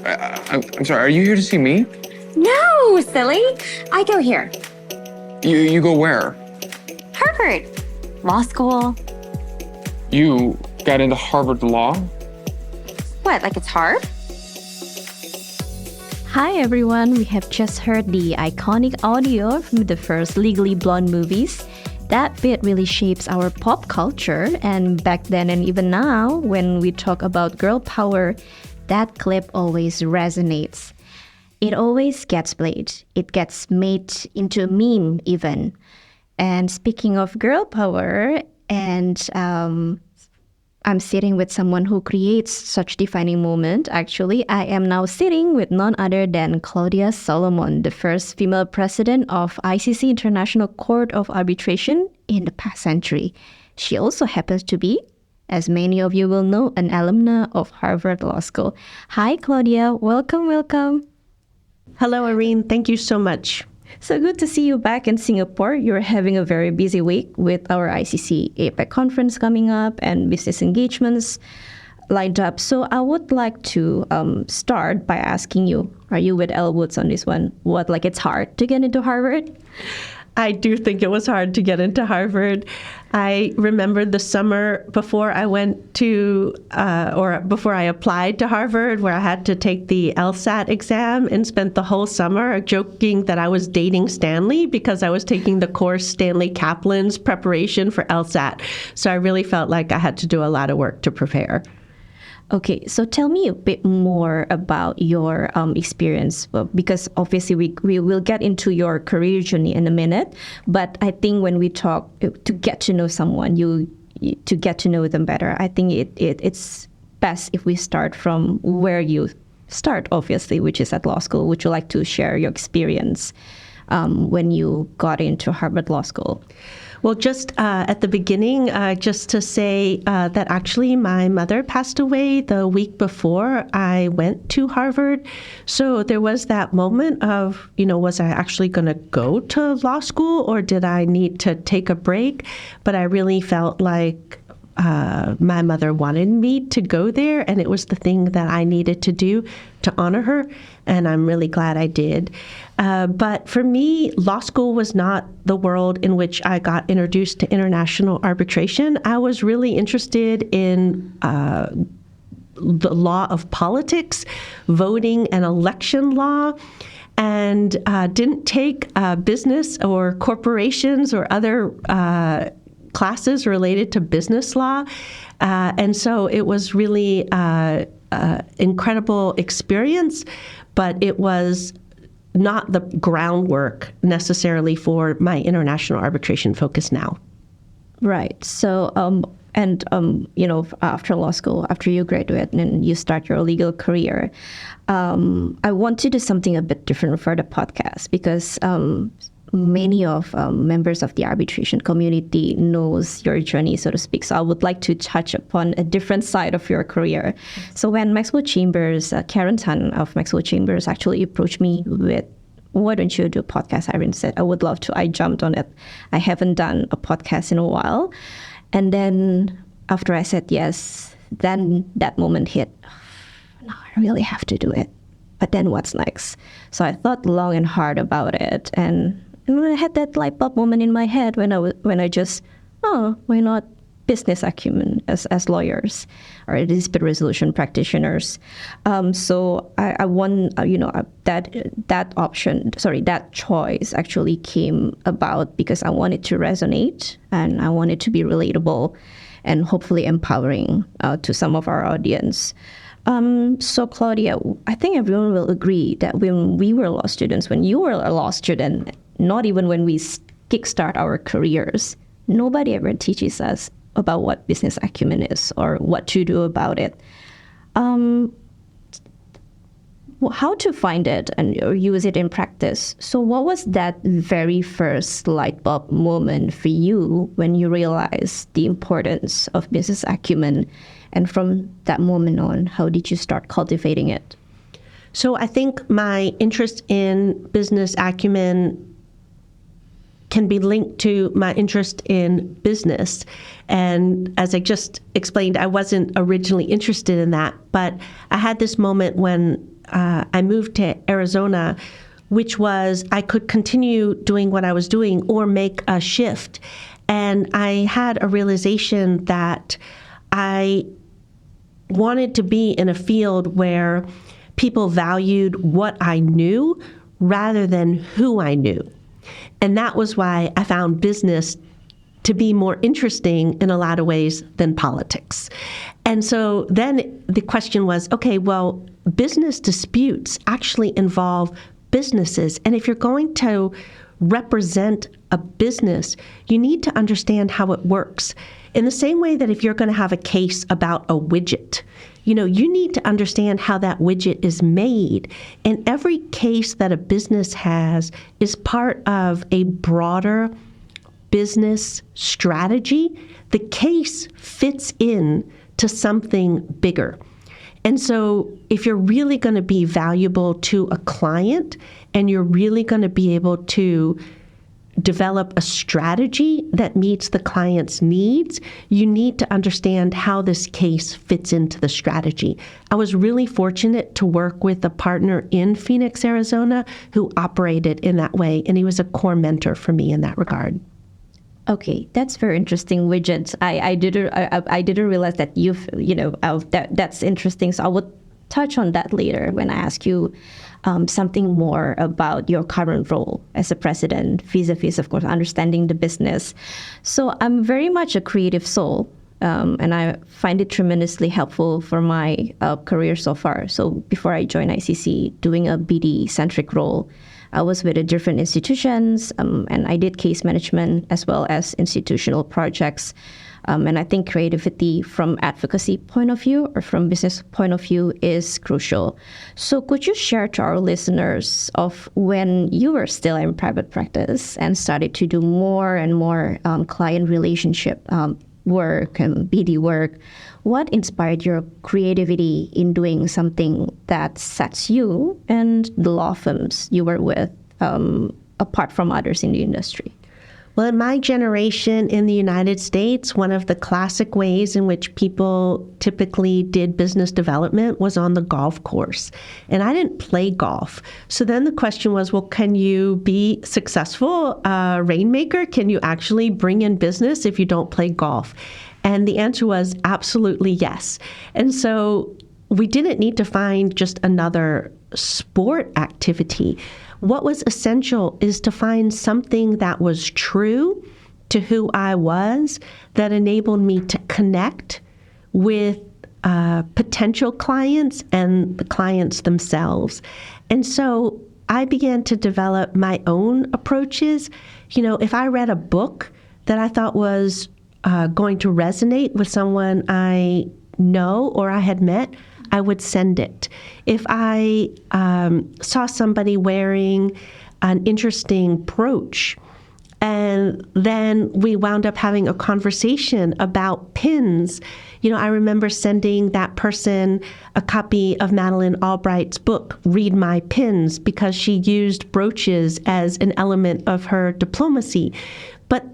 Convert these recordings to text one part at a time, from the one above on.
I'm sorry, are you here to see me? No, silly. I go here. You go where? Harvard. Law school. You got into Harvard Law? What, like it's hard? Hi everyone, we have just heard the iconic audio from the first Legally Blonde movies. That bit really shapes our pop culture, and back then and even now, when we talk about girl power, that clip always resonates. It always gets played. It gets made into a meme even. And speaking of girl power, and I'm sitting with someone who creates such defining moment. Actually, I am now sitting with none other than Claudia Salomon, the first female president of ICC International Court of Arbitration in the past century. She also happens to be, as many of you will know, an alumna of Harvard Law School. Hi, Claudia. Welcome. Hello, Irene. Thank you so much. So good to see you back in Singapore. You're having a very busy week with our ICC APEC conference coming up and business engagements lined up. So I would like to start by asking you, are you with Elle Woods on this one? It's hard to get into Harvard? I do think it was hard to get into Harvard. I remember the summer before I went to, or before I applied to Harvard, where I had to take the LSAT exam and spent the whole summer joking that I was dating Stanley because I was taking the course Stanley Kaplan's preparation for LSAT. So I really felt like I had to do a lot of work to prepare. Okay, so tell me a bit more about your experience, because obviously we will get into your career journey in a minute, but I think when we talk to get to know someone, to get to know them better, I think it's best if we start from where you start, obviously, which is at law school. Would you like to share your experience when you got into Harvard Law School? Well, just at the beginning, just to say that actually my mother passed away the week before I went to Harvard. So there was that moment of, was I actually going to go to law school or did I need to take a break? But I really felt like my mother wanted me to go there, and it was the thing that I needed to do to honor her, and I'm really glad I did. But for me, law school was not the world in which I got introduced to international arbitration. I was really interested in the law of politics, voting and election law, and didn't take business or corporations or other classes related to business law. And so it was really incredible experience, but it was not the groundwork necessarily for my international arbitration focus now. Right. So, after law school, after you graduate and you start your legal career, I want to do something a bit different for the podcast because many of members of the arbitration community knows your journey, so to speak. So I would like to touch upon a different side of your career. So when Maxwell Chambers, Karen Tan of Maxwell Chambers actually approached me with, why don't you do a podcast? Irene said, I would love to. I jumped on it. I haven't done a podcast in a while. And then after I said yes, then that moment hit. No, I really have to do it. But then what's next? So I thought long and hard about it. And I had that light bulb moment in my head when I just, why not business acumen as lawyers or dispute resolution practitioners? So I won, that choice actually came about because I wanted to resonate and I wanted to be relatable and hopefully empowering to some of our audience. So Claudia, I think everyone will agree that when we were law students, when you were a law student, not even when we kickstart our careers, nobody ever teaches us about what business acumen is or what to do about it. How to find it and use it in practice. So what was that very first light bulb moment for you when you realized the importance of business acumen? And from that moment on, how did you start cultivating it? So I think my interest in business acumen can be linked to my interest in business. And as I just explained, I wasn't originally interested in that, but I had this moment when I moved to Arizona, which was I could continue doing what I was doing or make a shift. And I had a realization that I wanted to be in a field where people valued what I knew rather than who I knew. And that was why I found business to be more interesting in a lot of ways than politics. And so then the question was, okay, well, business disputes actually involve businesses. And if you're going to represent a business, you need to understand how it works. In the same way that if you're going to have a case about a widget, you need to understand how that widget is made. And every case that a business has is part of a broader business strategy. The case fits in to something bigger. And so if you're really going to be valuable to a client and you're really going to be able to develop a strategy that meets the client's needs, you need to understand how this case fits into the strategy. I was really fortunate to work with a partner in Phoenix, Arizona, who operated in that way, and he was a core mentor for me in that regard. Okay, that's very interesting. Widgets. I didn't realize that that's interesting. So I would touch on that later when I ask you something more about your current role as a president, vis-a-vis, of course, understanding the business. So I'm very much a creative soul, and I find it tremendously helpful for my career so far. So before I joined ICC, doing a BD-centric role, I was with different institutions, and I did case management as well as institutional projects. And I think creativity from advocacy point of view or from business point of view is crucial. So could you share to our listeners of when you were still in private practice and started to do more and more client relationship work and BD work, what inspired your creativity in doing something that sets you and the law firms you were with apart from others in the industry? Well, in my generation in the United States, one of the classic ways in which people typically did business development was on the golf course. And I didn't play golf. So then the question was, well, can you be successful rainmaker? Can you actually bring in business if you don't play golf? And the answer was absolutely yes. And so we didn't need to find just another sport activity. What was essential is to find something that was true to who I was, that enabled me to connect with potential clients and the clients themselves. And so I began to develop my own approaches. If I read a book that I thought was going to resonate with someone I know or I had met, I would send it. If I saw somebody wearing an interesting brooch, and then we wound up having a conversation about pins, I remember sending that person a copy of Madeleine Albright's book, Read My Pins, because she used brooches as an element of her diplomacy. But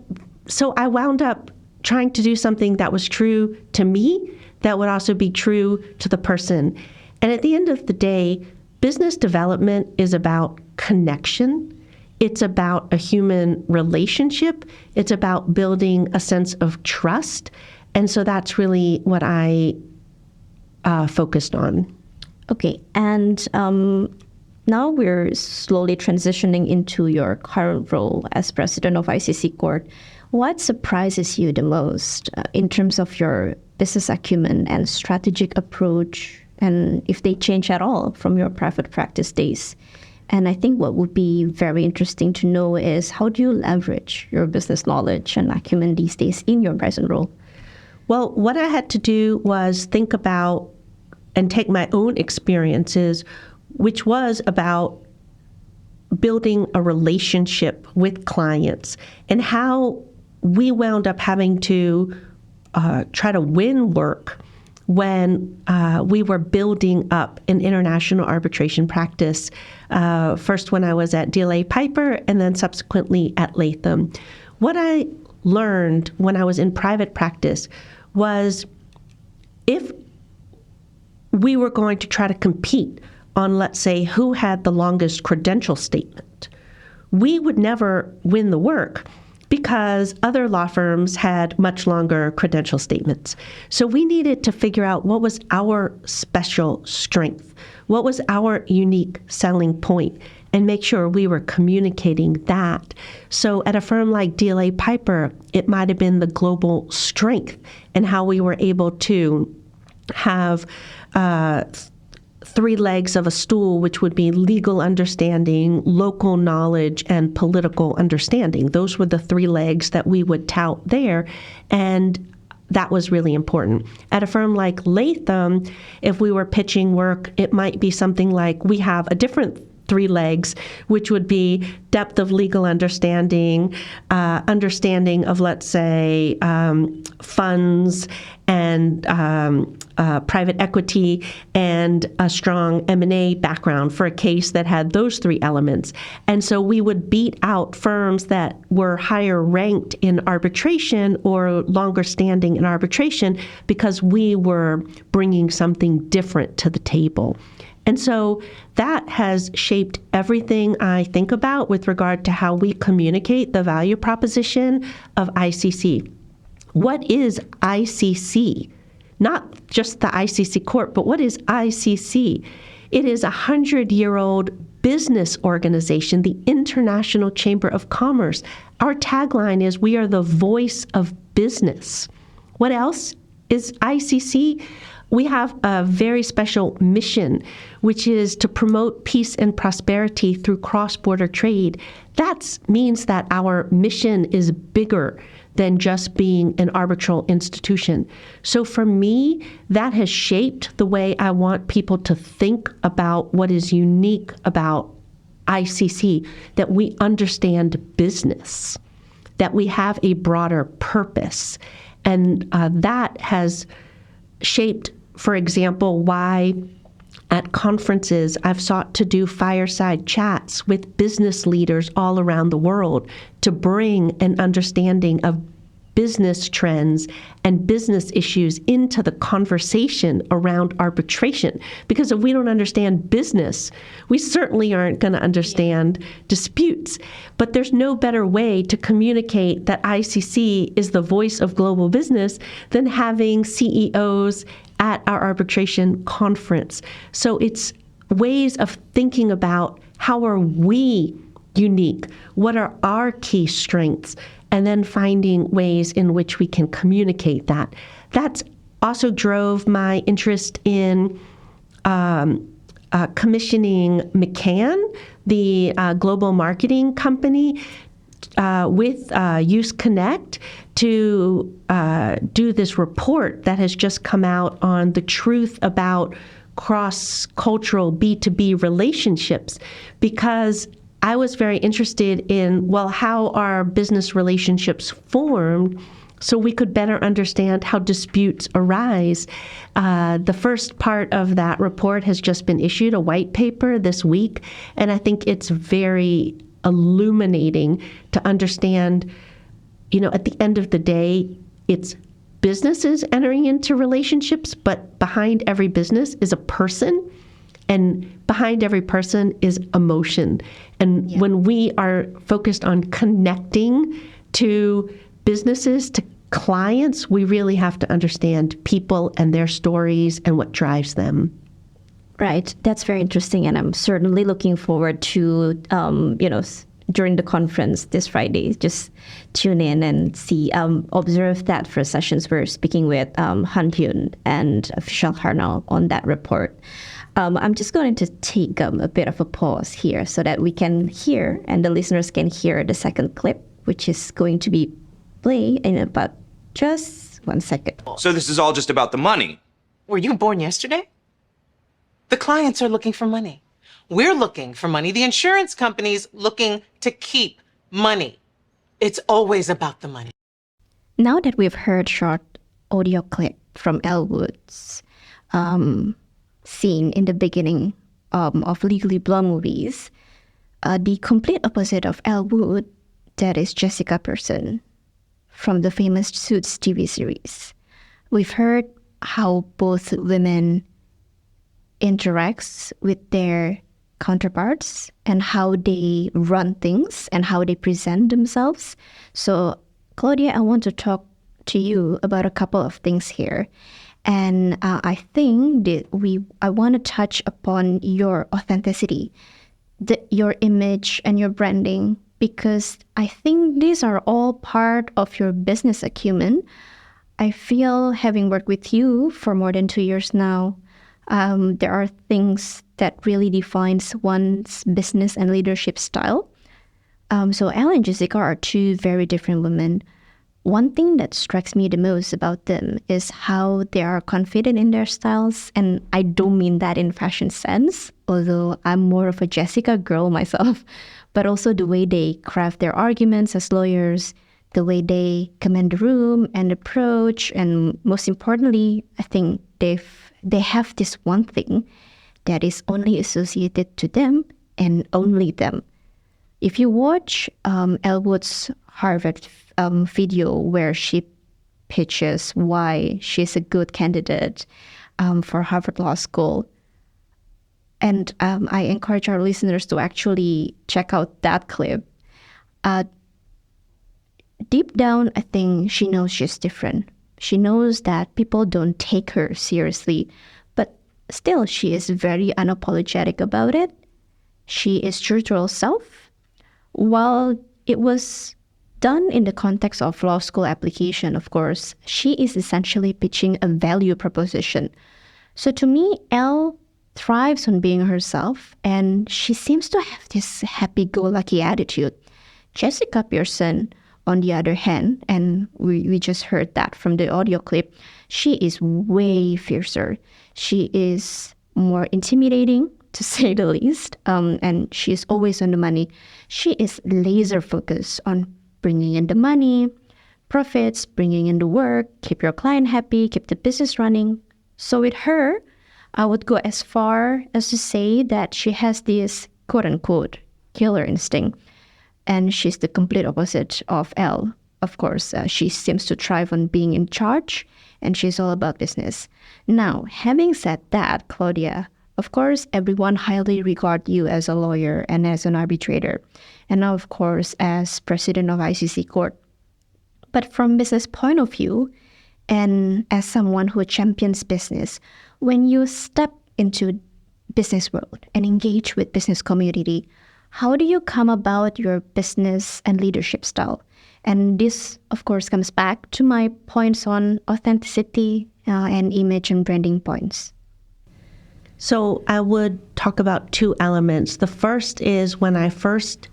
so I wound up trying to do something that was true to me, that would also be true to the person. And at the end of the day, business development is about connection. It's about a human relationship. It's about building a sense of trust. And so that's really what I focused on. Okay, and now we're slowly transitioning into your current role as president of ICC Court. What surprises you the most in terms of your business acumen and strategic approach, and if they change at all from your private practice days? And I think what would be very interesting to know is, how do you leverage your business knowledge and acumen these days in your present role? Well, what I had to do was think about and take my own experiences, which was about building a relationship with clients and how we wound up having to try to win work when we were building up an international arbitration practice, first when I was at DLA Piper and then subsequently at Latham. What I learned when I was in private practice was, if we were going to try to compete on, let's say, who had the longest credential statement. We would never win the work because other law firms had much longer credential statements. So we needed to figure out what was our special strength, what was our unique selling point, and make sure we were communicating that. So at a firm like DLA Piper, it might have been the global strength and how we were able to have three legs of a stool, which would be legal understanding, local knowledge, and political understanding. Those were the three legs that we would tout there, and that was really important. At a firm like Latham, if we were pitching work, it might be something like we have a different three legs, which would be depth of legal understanding, understanding of, let's say, funds and private equity, and a strong M&A background for a case that had those three elements. And so we would beat out firms that were higher ranked in arbitration or longer standing in arbitration because we were bringing something different to the table. And so that has shaped everything I think about with regard to how we communicate the value proposition of ICC. What is ICC? Not just the ICC Court, but what is ICC? It is a 100-year-old business organization, the International Chamber of Commerce. Our tagline is, we are the voice of business. What else is ICC? We have a very special mission, which is to promote peace and prosperity through cross-border trade. That means that our mission is bigger than just being an arbitral institution. So for me, that has shaped the way I want people to think about what is unique about ICC, that we understand business, that we have a broader purpose. And that has shaped, for example, why at conferences I've sought to do fireside chats with business leaders all around the world to bring an understanding of business trends and business issues into the conversation around arbitration. Because if we don't understand business, we certainly aren't going to understand disputes. But there's no better way to communicate that ICC is the voice of global business than having CEOs at our arbitration conference. So it's ways of thinking about how are we unique, what are our key strengths, and then finding ways in which we can communicate that. That's also drove my interest in commissioning McCann, the global marketing company, with Use Connect to do this report that has just come out on the truth about cross-cultural B2B relationships, because I was very interested in, well, how are business relationships formed so we could better understand how disputes arise. The first part of that report has just been issued, a white paper this week, and I think it's very illuminating to understand, at the end of the day, it's businesses entering into relationships, but behind every business is a person, and behind every person is emotion. And when we are focused on connecting to businesses, to clients, we really have to understand people and their stories and what drives them. Right. That's very interesting. And I'm certainly looking forward to, during the conference this Friday, just tune in and see, observe that for sessions. We're speaking with Han Hyun and Official Harnell on that report. I'm just going to take a bit of a pause here so that we can hear and the listeners can hear the second clip, which is going to be played in about just 1 second. So this is all just about the money. Were you born yesterday? The clients are looking for money. We're looking for money. The insurance company's looking to keep money. It's always about the money. Now that we've heard short audio clip from Elwood's scene in the beginning of Legally Blonde movies, the complete opposite of Elwood, that is Jessica Person from the famous Suits TV series. We've heard how both women interacts with their counterparts and how they run things and how they present themselves. So, Claudia, I want to talk to you about a couple of things here. And I think that I want to touch upon your authenticity, your image and your branding, because I think these are all part of your business acumen. I feel, having worked with you for more than 2 years now, there are things that really defines one's business and leadership style. So Elle and Jessica are two very different women. One thing that strikes me the most about them is how they are confident in their styles. And I don't mean that in fashion sense, although I'm more of a Jessica girl myself, but also the way they craft their arguments as lawyers, the way they command the room and approach, and most importantly, I think they have this one thing that is only associated to them and only them. If you watch Elwood's Harvard video where she pitches why she's a good candidate for Harvard Law School, and I encourage our listeners to actually check out that clip. Deep down, I think she knows she's different. She knows that people don't take her seriously, but still she is very unapologetic about it. She is true to herself. While it was done in the context of law school application, of course, she is essentially pitching a value proposition. So to me, Elle thrives on being herself, and she seems to have this happy-go-lucky attitude. Jessica Pearson, on the other hand, and we just heard that from the audio clip, she is way fiercer. She is more intimidating, to say the least, and she is always on the money. She is laser focused on bringing in the money, profits, bringing in the work, keep your client happy, keep the business running. So with her, I would go as far as to say that she has this quote-unquote killer instinct. And she's the complete opposite of Elle. Of course, she seems to thrive on being in charge, and she's all about business. Now, having said that, Claudia, of course, everyone highly regards you as a lawyer and as an arbitrator, and now, of course, as president of ICC Court. But from business point of view, and as someone who champions business, when you step into business world and engage with business community, how do you come about your business and leadership style? And this, of course, comes back to my points on authenticity and image and branding points. So I would talk about two elements. The first is when I first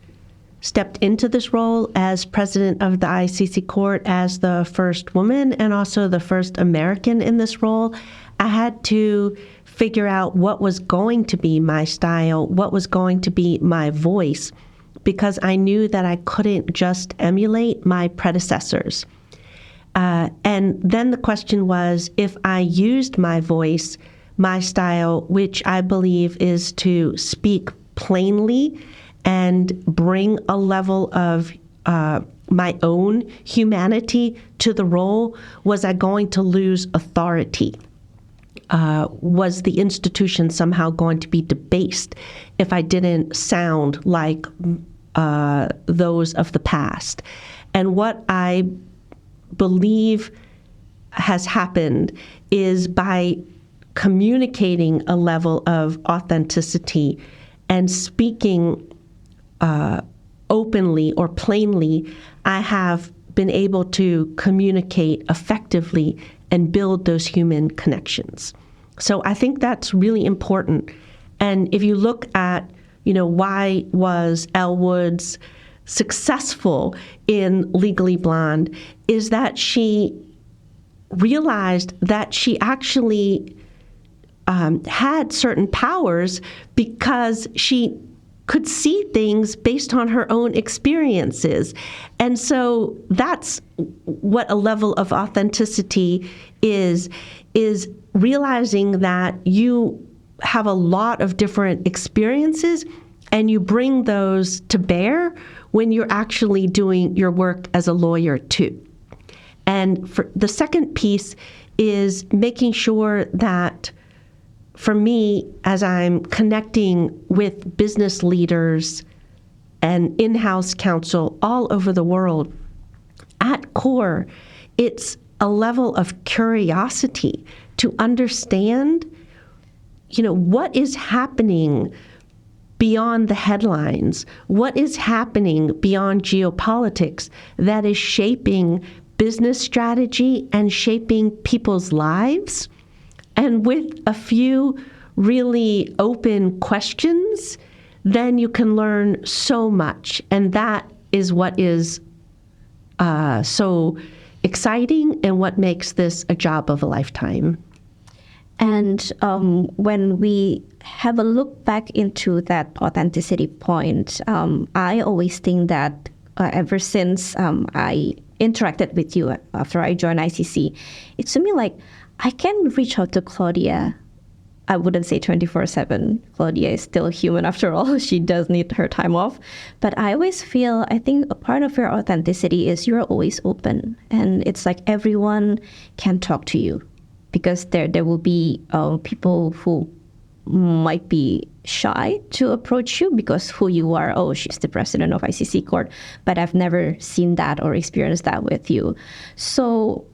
stepped into this role as president of the ICC Court, as the first woman and also the first American in this role, I had to figure out what was going to be my style, what was going to be my voice, because I knew that I couldn't just emulate my predecessors. And then the question was, if I used my voice, my style, which I believe is to speak plainly and bring a level of my own humanity to the role, was I going to lose authority? Was the institution somehow going to be debased if I didn't sound like those of the past? And what I believe has happened is by communicating a level of authenticity and speaking openly or plainly, I have been able to communicate effectively and build those human connections. So I think that's really important. And if you look at, why was Elwood's successful in Legally Blonde, is that she realized that she actually had certain powers because she could see things based on her own experiences. And so that's what a level of authenticity is realizing that you have a lot of different experiences and you bring those to bear when you're actually doing your work as a lawyer too. And for the second piece is making sure that for me, as I'm connecting with business leaders and in-house counsel all over the world, at core, it's a level of curiosity to understand, what is happening beyond the headlines, what is happening beyond geopolitics that is shaping business strategy and shaping people's lives. And with a few really open questions, then you can learn so much. And that is what is so exciting and what makes this a job of a lifetime. And when we have a look back into that authenticity point, I always think that ever since I interacted with you after I joined ICC, it's to me like I can reach out to Claudia. I wouldn't say 24/7. Claudia is still human after all. She does need her time off. But I always feel, I think a part of your authenticity is you're always open. And it's like everyone can talk to you because there will be people who might be shy to approach you because who you are. Oh, she's the president of ICC court. But I've never seen that or experienced that with you. So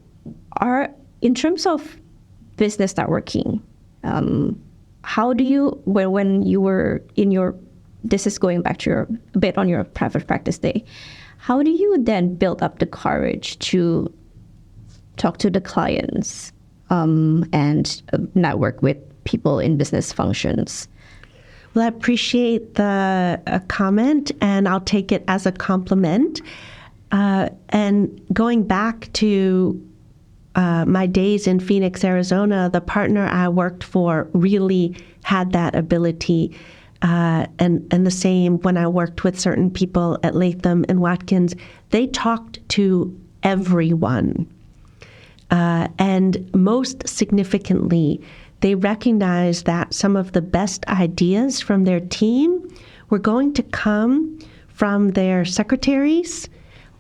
in terms of business networking, how do you, when you were in this is going back to a bit on your private practice day, how do you then build up the courage to talk to the clients and network with people in business functions? Well, I appreciate the comment, and I'll take it as a compliment. And going back to my days in Phoenix, Arizona, the partner I worked for really had that ability. And the same when I worked with certain people at Latham and Watkins, they talked to everyone. And most significantly, they recognized that some of the best ideas from their team were going to come from their secretaries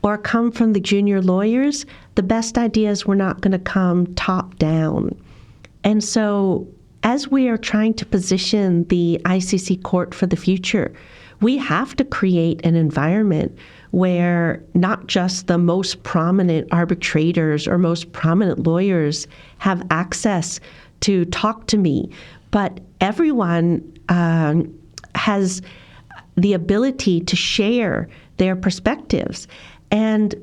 or come from the junior lawyers. The best ideas were not going to come top down. And so as we are trying to position the ICC court for the future, we have to create an environment where not just the most prominent arbitrators or most prominent lawyers have access to talk to me, but everyone has the ability to share their perspectives. And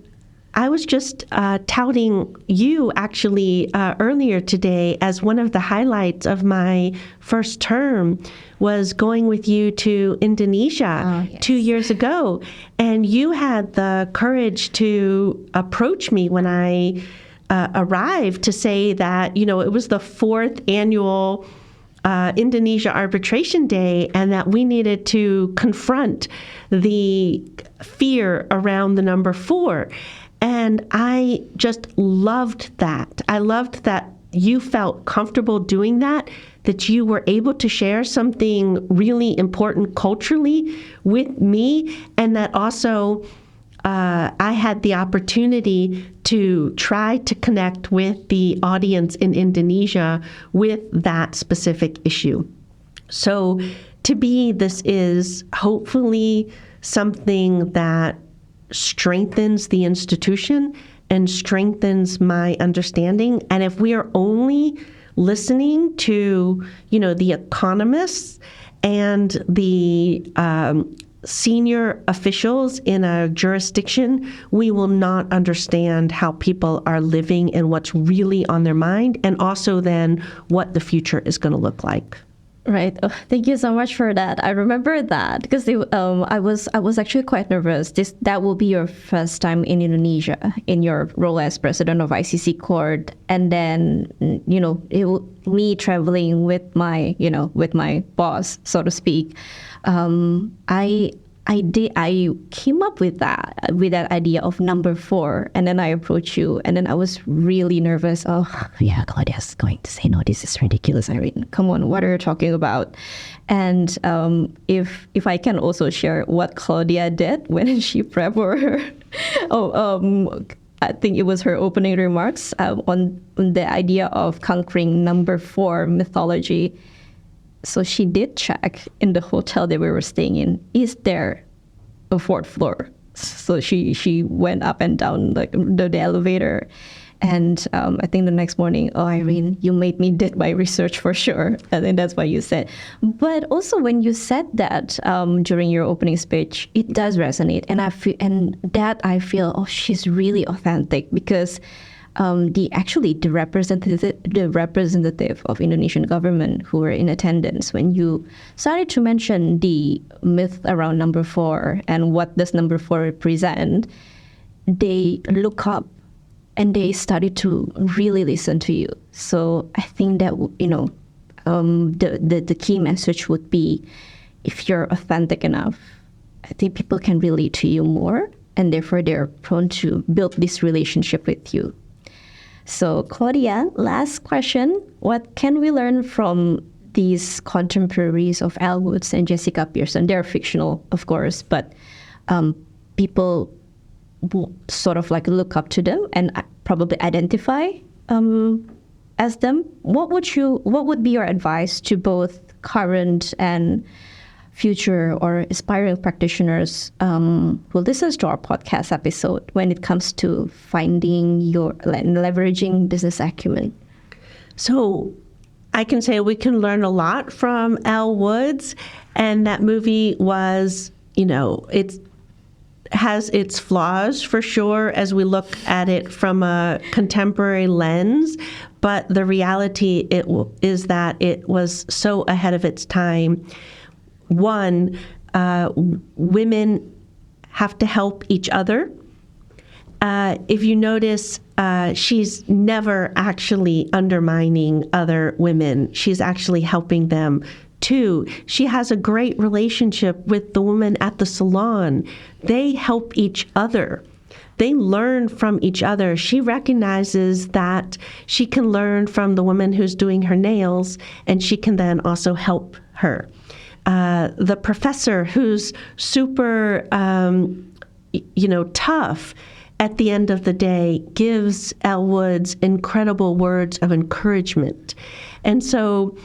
I was just touting you actually earlier today as one of the highlights of my first term was going with you to Indonesia 2 years ago. And you had the courage to approach me when I arrived to say that, it was the 4th annual Indonesia Arbitration Day and that we needed to confront the fear around the number 4. And I just loved that. I loved that you felt comfortable doing that you were able to share something really important culturally with me, and that also I had the opportunity to try to connect with the audience in Indonesia with that specific issue. So to me, this is hopefully something that strengthens the institution and strengthens my understanding. And if we are only listening to, the economists and the senior officials in a jurisdiction, we will not understand how people are living and what's really on their mind, and also then what the future is going to look like. Right. Oh, thank you so much for that. I remember that because I was actually quite nervous. That will be your first time in Indonesia in your role as president of ICC Court, and then me traveling with my boss, so to speak. I came up with that idea of number 4, and then I approached you, and then I was really nervous. Oh, yeah, Claudia's going to say, no, this is ridiculous, Irene. Come on, what are you talking about? And if I can also share what Claudia did when she prepped for her, I think it was her opening remarks on the idea of conquering number 4 mythology. So she did check in the hotel that we were staying in. Is there a fourth floor? So she went up and down like the elevator. And I think the next morning, oh, Irene, you made me did my research for sure. I think that's what you said. But also when you said that during your opening speech, it does resonate. And I feel, oh, she's really authentic because the representative of Indonesian government who were in attendance, when you started to mention the myth around number 4 and what does number 4 represent, they look up and they started to really listen to you. So I think that, the key message would be, if you're authentic enough, I think people can relate to you more, and therefore they're prone to build this relationship with you. So Claudia, last question. What can we learn from these contemporaries of Elle Woods and Jessica Pearson? They're fictional, of course, but people sort of like look up to them and probably identify as them. What would be your advice to both current and future or aspiring practitioners who listens to our podcast episode when it comes to finding leveraging business acumen? So I can say we can learn a lot from Elle Woods, and that movie was, it has its flaws for sure as we look at it from a contemporary lens, but the reality is that it was so ahead of its time. One, women have to help each other. If you notice, she's never actually undermining other women. She's actually helping them. 2, she has a great relationship with the woman at the salon. They help each other. They learn from each other. She recognizes that she can learn from the woman who's doing her nails, and she can then also help her. The professor who's super, tough, at the end of the day, gives Elle Woods incredible words of encouragement. And so,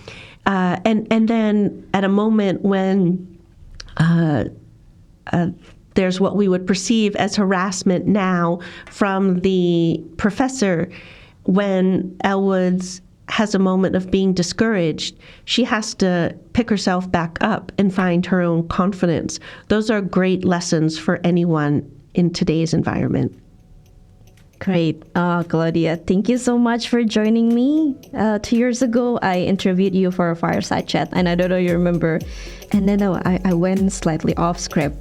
and then at a moment when there's what we would perceive as harassment now from the professor, when Elle Woods has a moment of being discouraged, she has to pick herself back up and find her own confidence. Those are great lessons for anyone in today's environment. Great. Claudia, thank you so much for joining me. 2 years ago, I interviewed you for a fireside chat, and I don't know if you remember. And then I went slightly off script,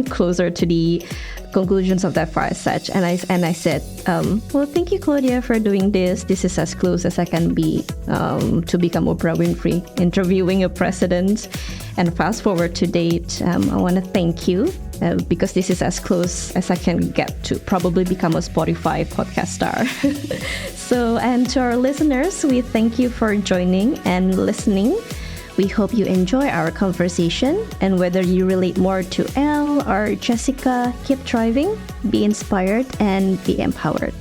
closer to the conclusions of that fireside, and I said, well, thank you, Claudia, for doing this. This is as close as I can be to become Oprah Winfrey, interviewing a president. And fast forward to date, I want to thank you because this is as close as I can get to probably become a Spotify podcast star. So, and to our listeners, we thank you for joining and listening. We hope you enjoy our conversation, and whether you relate more to Elle or Jessica, keep thriving, be inspired, and be empowered.